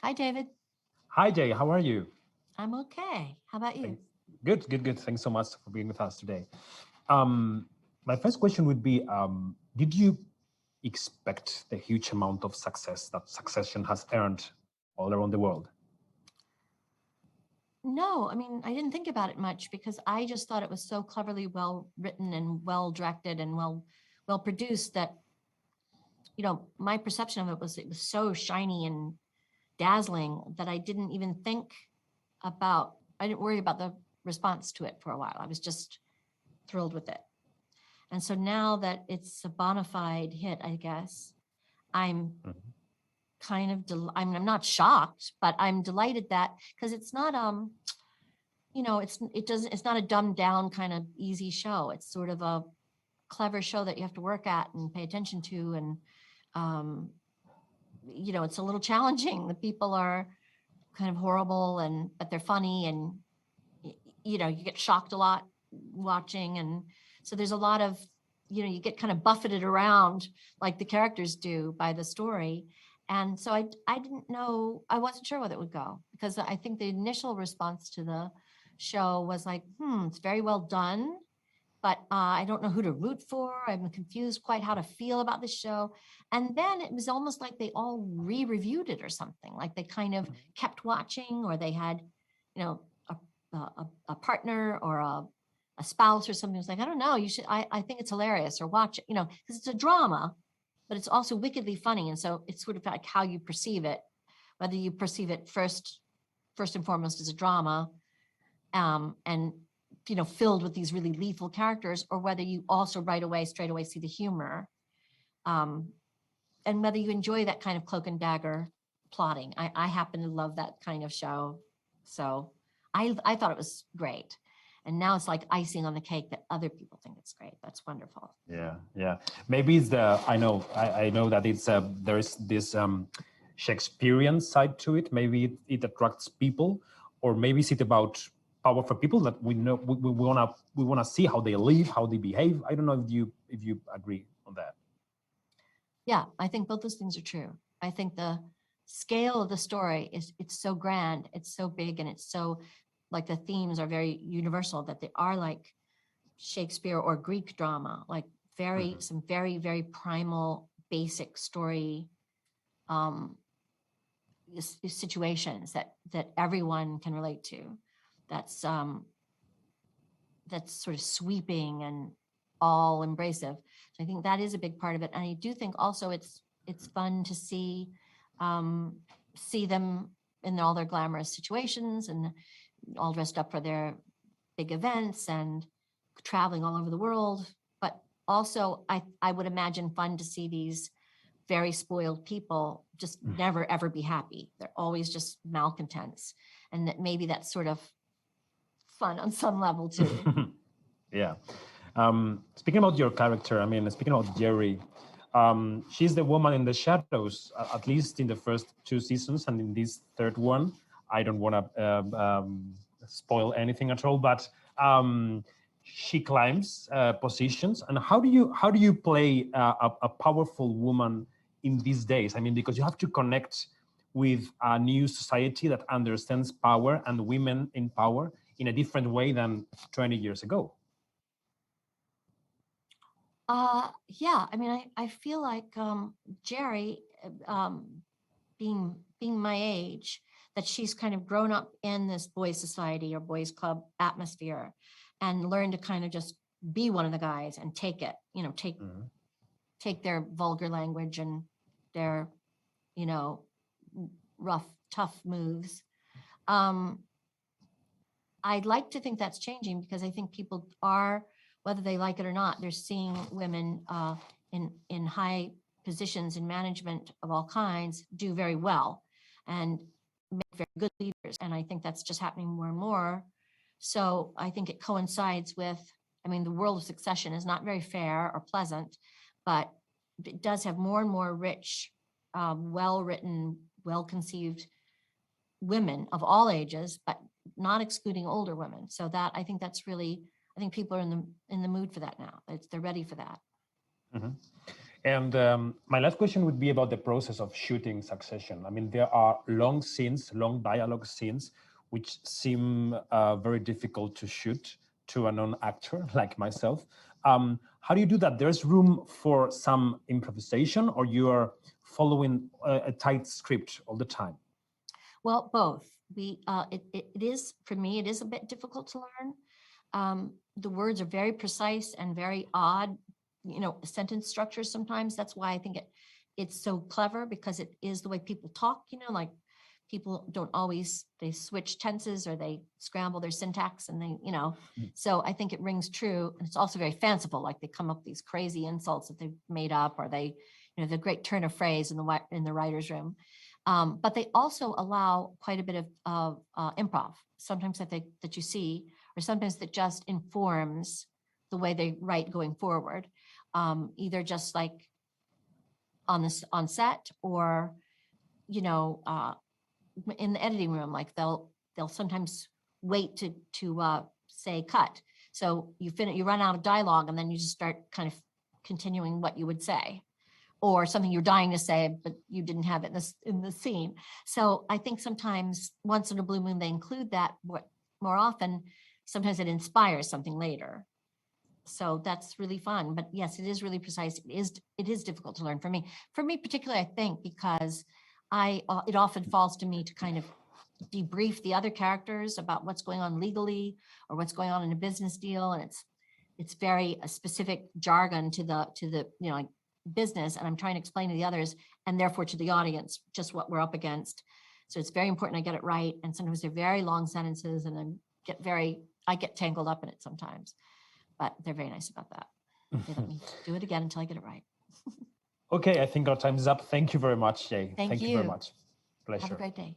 Hi, David. Hi, Jay. How are you? I'm okay. How about you? Thanks. Good, good, good. Thanks so much for being with us today. Um, my first question would be: did you expect the huge amount of success that Succession has earned all around the world? No, I mean, I didn't think about it much because I just thought it was so cleverly well written and well directed and well produced that, my perception of it was so shiny and dazzling that I didn't worry about the response to it for a while. I was just thrilled with it. And so now that it's a bona fide hit, I guess, I'm Mhm. I'm not shocked, but I'm delighted that because it's not it's not a dumbed down kind of easy show. It's sort of a clever show that you have to work at and pay attention to, and um it's a little challenging. The people are kind of horrible, and but they're funny, and you get shocked a lot watching. And so there's a lot of, you get kind of buffeted around like the characters do by the story. And so I didn't know, I wasn't sure whether it would go, because I think the initial response to the show was like, it's very well done, but I don't know who to root for. I'm confused quite how to feel about the show. And then it was almost like they all re-reviewed it or something, like they kind of kept watching, or they had, you know, a partner or a spouse or something who's like, I don't know, I think it's hilarious, or watch it, because it's a drama, but it's also wickedly funny. And so it's sort of like how you perceive it, whether you perceive it first and foremost as a drama, and filled with these really lethal characters, or whether you also straight away see the humor, um, and whether you enjoy that kind of cloak and dagger plotting. I happen to love that kind of show, so I thought it was great. And now it's like icing on the cake that other people think it's great. That's wonderful. Yeah, yeah. Maybe it's the I know that it's there is this Shakespearean side to it. Maybe it attracts people, or maybe it's it about power for people that we know we wanna see how they live, how they behave. I don't know if you agree on that. Yeah, I think both those things are true. I think the scale of the story it's so grand, it's so big, and it's so, like, the themes are very universal, that they are like Shakespeare or Greek drama, like Mhm. some very, very primal, basic story, um, situations that everyone can relate to. That's that's sort of sweeping and all embracive. So I think that is a big part of it. And I do think also it's fun to um, see them in all their glamorous situations, and all dressed up for their big events, and traveling all over the world. But also, I would imagine fun to see these very spoiled people just never ever be happy. They're always just malcontents, and that maybe that's sort of fun on some level too. Yeah. Speaking about your character, I mean, speaking about Gerri, she's the woman in the shadows, at least in the first two seasons, and in this third one, I don't want to spoil anything at all, but she climbs positions. And how do you play a powerful woman in these days? I mean, because you have to connect with a new society that understands power and women in power in a different way than 20 years ago. Yeah, I mean, I feel like Jerry, being my age, that she's kind of grown up in this boys' society or boys' club atmosphere, and learned to kind of just be one of the guys and take it, Mhm. take their vulgar language and their, you know, rough, tough moves. Um, I'd like to think that's changing, because I think people are, whether they like it or not, they're seeing women in high positions in management of all kinds do very well and make very good leaders. And I think that's just happening more and more. So I think it coincides with, I mean, the world of Succession is not very fair or pleasant, but it does have more and more rich, well written, well conceived women of all ages, but not excluding older women. So that, I think that's really, I think people are in the mood for that now. They're ready for that. Mhm. And my last question would be about the process of shooting Succession. I mean, there are long scenes, long dialogue scenes, which seem very difficult to shoot to a non-actor like myself. How do you do that? There's room for some improvisation, or you are following a tight script all the time? Well, both. It is, for me, it is a bit difficult to learn. The words are very precise and very odd, sentence structures sometimes. That's why I think it's so clever, because it is the way people talk, like people don't always, they switch tenses or they scramble their syntax and so I think it rings true. And it's also very fanciful, like they come up with these crazy insults that they've made up, or they, the great turn of phrase in the writer's room. But they also allow quite a bit of improv, sometimes that you see, or sometimes that just informs the way they write going forward, either just like on set, or in the editing room, like they'll sometimes wait to say cut. So you run out of dialogue, and then you just start kind of continuing what you would say, or something you're dying to say, but you didn't have it in the scene. So I think sometimes, once in a blue moon, they include that. More often, sometimes it inspires something later. So that's really fun. But yes, it is really precise. It is difficult to learn for me. For me particularly, I think, because it often falls to me to kind of debrief the other characters about what's going on legally, or what's going on in a business deal, and it's very a specific jargon to the like business, and I'm trying to explain to the others, and therefore to the audience, just what we're up against. So it's very important I get it right, and sometimes they're very long sentences, and I get tangled up in it sometimes, but they're very nice about that. They let me do it again until I get it right. Okay, I think our time is up. Thank you very much, Jay. Thank you you very much. Pleasure. Have a great day.